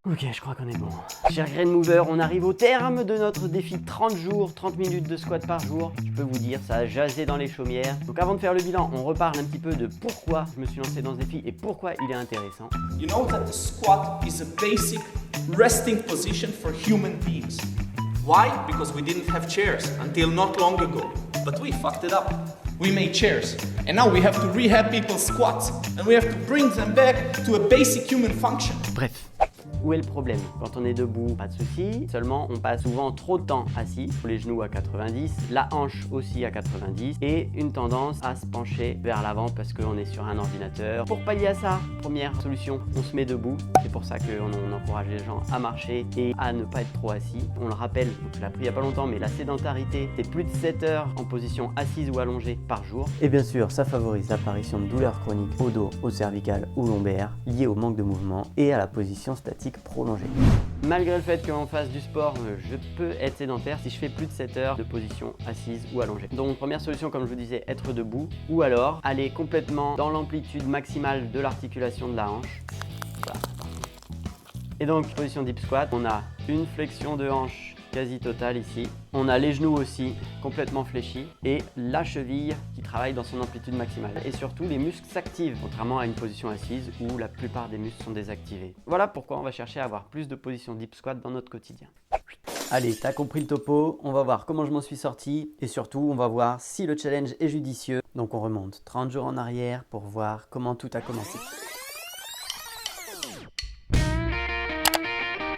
Ok, je crois qu'on est bon. Cher Grain Mover, on arrive au terme de notre défi 30 jours, 30 minutes de squat par jour. Je peux vous dire, ça a jasé dans les chaumières. Donc avant de faire le bilan, on reparle un petit peu de pourquoi je me suis lancé dans ce défi et pourquoi il est intéressant. You know that the squat is a basic resting position for human beings. Why? Because we didn't have chairs until not long ago. But we fucked it up. We made chairs. And now we have to rehab people's squats. And we have to bring them back to a basic human function. Bref. Où est le problème? Quand on est debout, pas de souci. Seulement, on passe souvent trop de temps assis, les genoux à 90, la hanche aussi à 90 et une tendance à se pencher vers l'avant parce qu'on est sur un ordinateur. Pour pallier à ça, première solution, on se met debout. C'est pour ça qu'on encourage les gens à marcher et à ne pas être trop assis. On le rappelle, je l'ai appris il n'y a pas longtemps, mais la sédentarité, c'est plus de 7 heures en position assise ou allongée par jour. Et bien sûr, ça favorise l'apparition de douleurs chroniques au dos, au cervical ou lombaire, liées au manque de mouvement et à la position statique prolongée. Malgré le fait qu'on fasse du sport, je peux être sédentaire si je fais plus de 7 heures de position assise ou allongée. Donc première solution, comme je vous disais, être debout ou alors aller complètement dans l'amplitude maximale de l'articulation de la hanche. Voilà. Et donc position deep squat, on a une flexion de hanche quasi totale ici. On a les genoux aussi complètement fléchis et la cheville qui travaille dans son amplitude maximale. Et surtout, les muscles s'activent, contrairement à une position assise où la plupart des muscles sont désactivés. Voilà pourquoi on va chercher à avoir plus de positions deep squat dans notre quotidien. Allez, t'as compris le topo, on va voir comment je m'en suis sorti et surtout, on va voir si le challenge est judicieux. Donc on remonte 30 jours en arrière pour voir comment tout a commencé.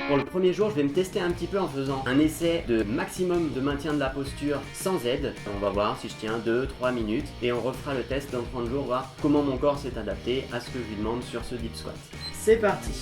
Pour le premier jour, je vais me tester un petit peu en faisant un essai de maximum de maintien de la posture sans aide. On va voir si je tiens 2-3 minutes et on refera le test dans 30 jours, voir comment mon corps s'est adapté à ce que je lui demande sur ce deep squat. C'est parti!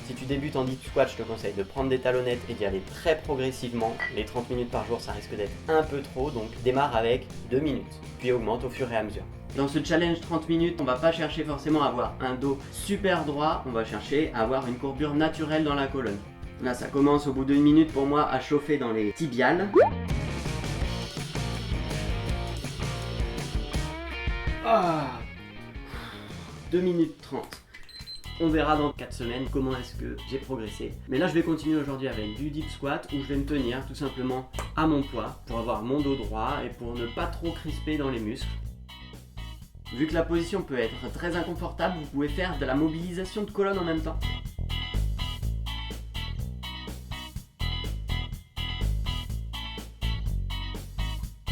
Si tu débutes en deep squat, je te conseille de prendre des talonnettes et d'y aller très progressivement. Les 30 minutes par jour, ça risque d'être un peu trop, donc démarre avec 2 minutes, puis augmente au fur et à mesure. Dans ce challenge 30 minutes, on va pas chercher forcément à avoir un dos super droit, on va chercher à avoir une courbure naturelle dans la colonne. Là, ça commence au bout d'1 minute pour moi à chauffer dans les tibiales. Ah, 2 minutes 30. On verra dans 4 semaines comment est-ce que j'ai progressé. Mais là, je vais continuer aujourd'hui avec du deep squat où je vais me tenir tout simplement à mon poids pour avoir mon dos droit et pour ne pas trop crisper dans les muscles. Vu que la position peut être très inconfortable, vous pouvez faire de la mobilisation de colonne en même temps.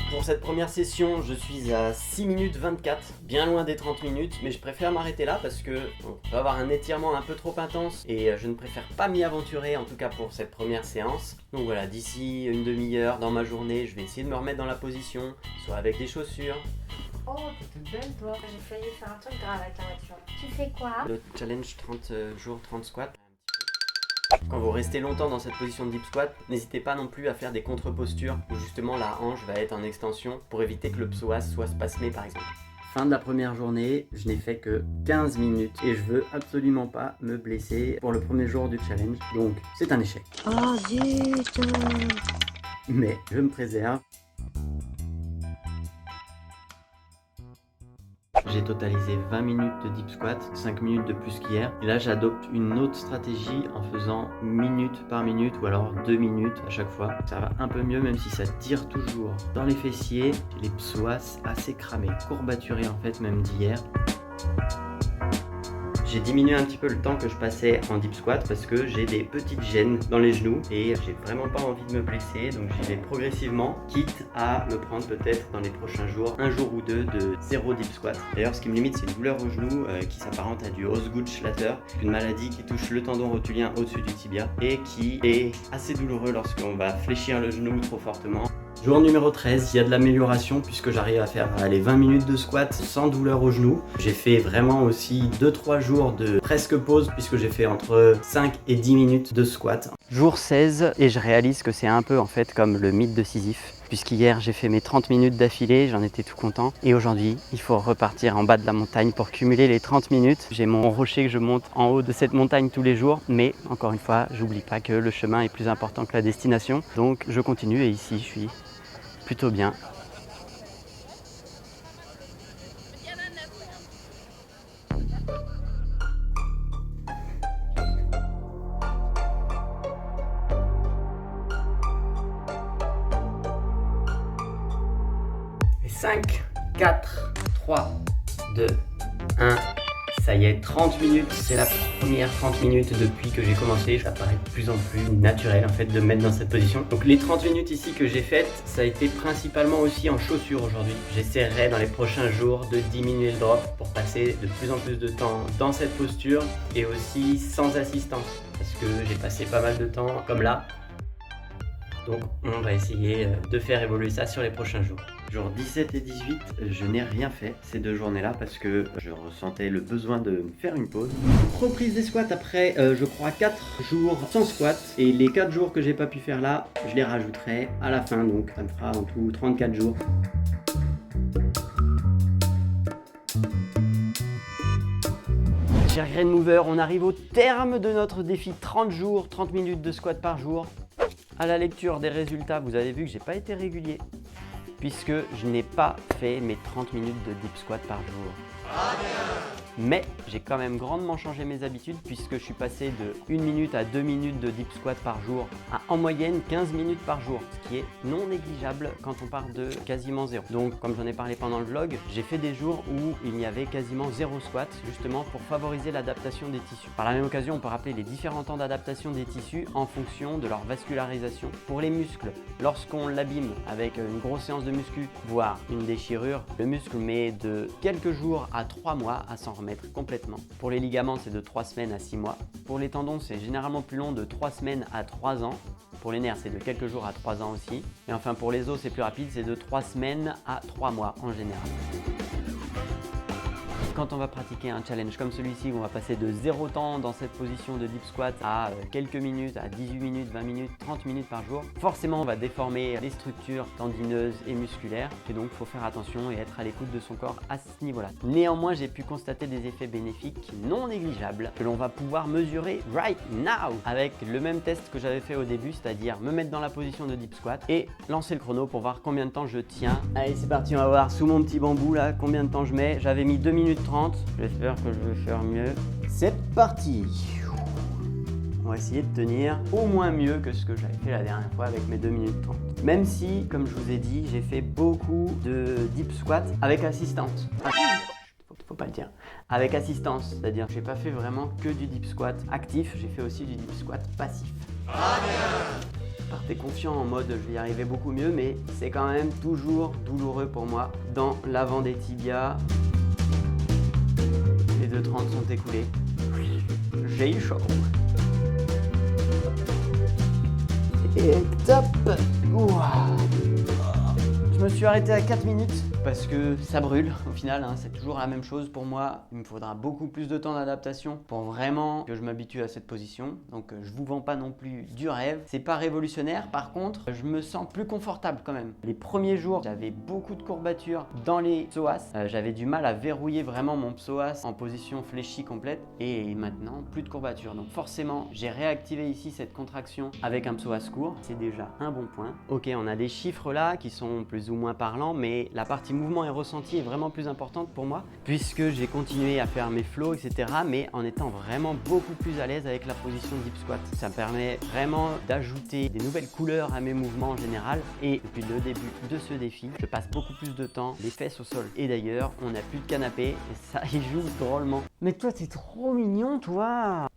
Pour cette première session, je suis à 6 minutes 24, bien loin des 30 minutes, mais je préfère m'arrêter là parce que on va avoir un étirement un peu trop intense et je ne préfère pas m'y aventurer, en tout cas pour cette première séance. Donc voilà, d'ici une demi-heure dans ma journée, je vais essayer de me remettre dans la position, soit avec des chaussures. Oh, t'es toute belle toi. J'ai failli faire un truc grave avec la voiture. Tu fais quoi? Le challenge 30 jours, 30 squats. Quand vous restez longtemps dans cette position de deep squat, n'hésitez pas non plus à faire des contre-postures où justement la hanche va être en extension pour éviter que le psoas soit spasmé par exemple. Fin de la première journée, je n'ai fait que 15 minutes et je veux absolument pas me blesser pour le premier jour du challenge, donc c'est un échec. Oh zut! Mais je me préserve. J'ai totalisé 20 minutes de deep squat, 5 minutes de plus qu'hier. Et là, j'adopte une autre stratégie en faisant minute par minute ou alors 2 minutes à chaque fois. Ça va un peu mieux même si ça tire toujours dans les fessiers. J'ai les psoas assez cramés, courbaturés en fait même d'hier. J'ai diminué un petit peu le temps que je passais en deep squat parce que j'ai des petites gênes dans les genoux et j'ai vraiment pas envie de me blesser, donc j'y vais progressivement, quitte à me prendre peut-être dans les prochains jours, un jour ou deux de 0 deep squat. D'ailleurs, ce qui me limite, c'est une douleur au genou qui s'apparente à du Osgood-Schlatter, une maladie qui touche le tendon rotulien au-dessus du tibia et qui est assez douloureux lorsqu'on va fléchir le genou trop fortement. Jour numéro 13, il y a de l'amélioration puisque j'arrive à faire les 20 minutes de squat sans douleur au genou. J'ai fait vraiment aussi 2-3 jours de presque pause puisque j'ai fait entre 5 et 10 minutes de squat. Jour 16 et je réalise que c'est un peu en fait comme le mythe de Sisyphe. Puisqu'hier j'ai fait mes 30 minutes d'affilée, j'en étais tout content. Et aujourd'hui, il faut repartir en bas de la montagne pour cumuler les 30 minutes. J'ai mon rocher que je monte en haut de cette montagne tous les jours. Mais encore une fois, j'oublie pas que le chemin est plus important que la destination. Donc je continue et ici je suis plutôt bien. 5, 4, 3, 2, 1. Ça y est, 30 minutes, c'est la première 30 minutes depuis que j'ai commencé. Ça paraît de plus en plus naturel en fait de me mettre dans cette position. Donc les 30 minutes ici que j'ai faites, ça a été principalement aussi en chaussures aujourd'hui. J'essaierai dans les prochains jours de diminuer le drop pour passer de plus en plus de temps dans cette posture et aussi sans assistance. Parce que j'ai passé pas mal de temps comme là. Donc on va essayer de faire évoluer ça sur les prochains jours. Jour 17 et 18, je n'ai rien fait ces deux journées-là parce que je ressentais le besoin de me faire une pause. Reprise des squats après, je crois, 4 jours sans squat. Et les 4 jours que j'ai pas pu faire là, je les rajouterai à la fin. Donc ça me fera en tout 34 jours. Chers Grain Mover, on arrive au terme de notre défi 30 jours, 30 minutes de squat par jour. À la lecture des résultats, vous avez vu que j'ai pas été régulier puisque je n'ai pas fait mes 30 minutes de deep squat par jour. Mais j'ai quand même grandement changé mes habitudes puisque je suis passé de 1 minute à 2 minutes de deep squat par jour à en moyenne 15 minutes par jour, ce qui est non négligeable quand on part de quasiment zéro. Donc comme j'en ai parlé pendant le vlog, j'ai fait des jours où il n'y avait quasiment zéro squat justement pour favoriser l'adaptation des tissus. Par la même occasion, on peut rappeler les différents temps d'adaptation des tissus en fonction de leur vascularisation. Pour les muscles, lorsqu'on l'abîme avec une grosse séance de muscu, voire une déchirure, le muscle met de quelques jours à 3 mois à s'en remettre complètement. Pour les ligaments, c'est de 3 semaines à 6 mois. Pour les tendons, c'est généralement plus long, de 3 semaines à 3 ans. Pour les nerfs, c'est de quelques jours à 3 ans aussi. Et enfin, pour les os, c'est plus rapide, c'est de 3 semaines à 3 mois en général. Quand on va pratiquer un challenge comme celui-ci où on va passer de 0 temps dans cette position de deep squat à quelques minutes, à 18 minutes, 20 minutes, 30 minutes par jour, forcément on va déformer les structures tendineuses et musculaires et donc il faut faire attention et être à l'écoute de son corps à ce niveau-là. Néanmoins, j'ai pu constater des effets bénéfiques non négligeables que l'on va pouvoir mesurer right now avec le même test que j'avais fait au début, c'est-à-dire me mettre dans la position de deep squat et lancer le chrono pour voir combien de temps je tiens. Allez, c'est parti, on va voir sous mon petit bambou là combien de temps je mets. J'avais mis 2 minutes 30, j'espère que je vais faire mieux. C'est parti! On va essayer de tenir au moins mieux que ce que j'avais fait la dernière fois avec mes 2 minutes 30. Même si, comme je vous ai dit, j'ai fait beaucoup de deep squat avec assistance. Faut pas le dire. Avec assistance, c'est-à-dire que j'ai pas fait vraiment que du deep squat actif, j'ai fait aussi du deep squat passif. Partez confiant en mode je vais y arriver beaucoup mieux, mais c'est quand même toujours douloureux pour moi dans l'avant des tibias. Les 2,30 sont écoulés. J'ai eu chaud. Et top! Ouah. Je me suis arrêté à 4 minutes parce que ça brûle au final, hein, c'est toujours la même chose pour moi. Il me faudra beaucoup plus de temps d'adaptation pour vraiment que je m'habitue à cette position. Donc je vous vends pas non plus du rêve. C'est pas révolutionnaire, par contre, je me sens plus confortable quand même. Les premiers jours, j'avais beaucoup de courbatures dans les psoas. J'avais du mal à verrouiller vraiment mon psoas en position fléchie complète. Et maintenant, plus de courbatures. Donc forcément, j'ai réactivé ici cette contraction avec un psoas court. C'est déjà un bon point. Ok, on a des chiffres là qui sont plus ou moins parlants, mais la partie mouvement et ressenti est vraiment plus importante pour moi puisque j'ai continué à faire mes flows, etc. mais en étant vraiment beaucoup plus à l'aise avec la position deep squat. Ça me permet vraiment d'ajouter des nouvelles couleurs à mes mouvements en général et depuis le début de ce défi, je passe beaucoup plus de temps les fesses au sol. Et d'ailleurs, on n'a plus de canapé et ça y joue drôlement. Mais toi, t'es trop mignon, toi!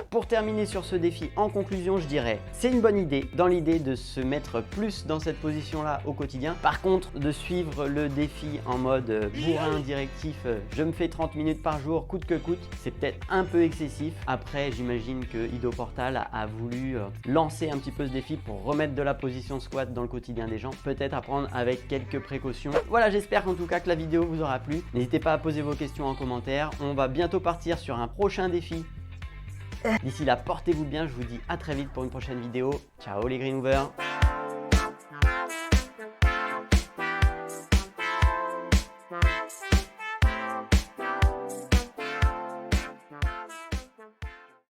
Pour terminer sur ce défi, en conclusion, je dirais c'est une bonne idée dans l'idée de se mettre plus dans cette position-là au quotidien. Par contre, de suivre le défi en mode bourrin directif, je me fais 30 minutes par jour, coûte que coûte, c'est peut-être un peu excessif. Après, j'imagine que Ido Portal a voulu lancer un petit peu ce défi pour remettre de la position squat dans le quotidien des gens. Peut-être à prendre avec quelques précautions. Voilà, j'espère en tout cas que la vidéo vous aura plu. N'hésitez pas à poser vos questions en commentaire. On va bientôt partir sur un prochain défi. D'ici là, portez-vous bien, je vous dis à très vite pour une prochaine vidéo. Ciao les Grain Movers!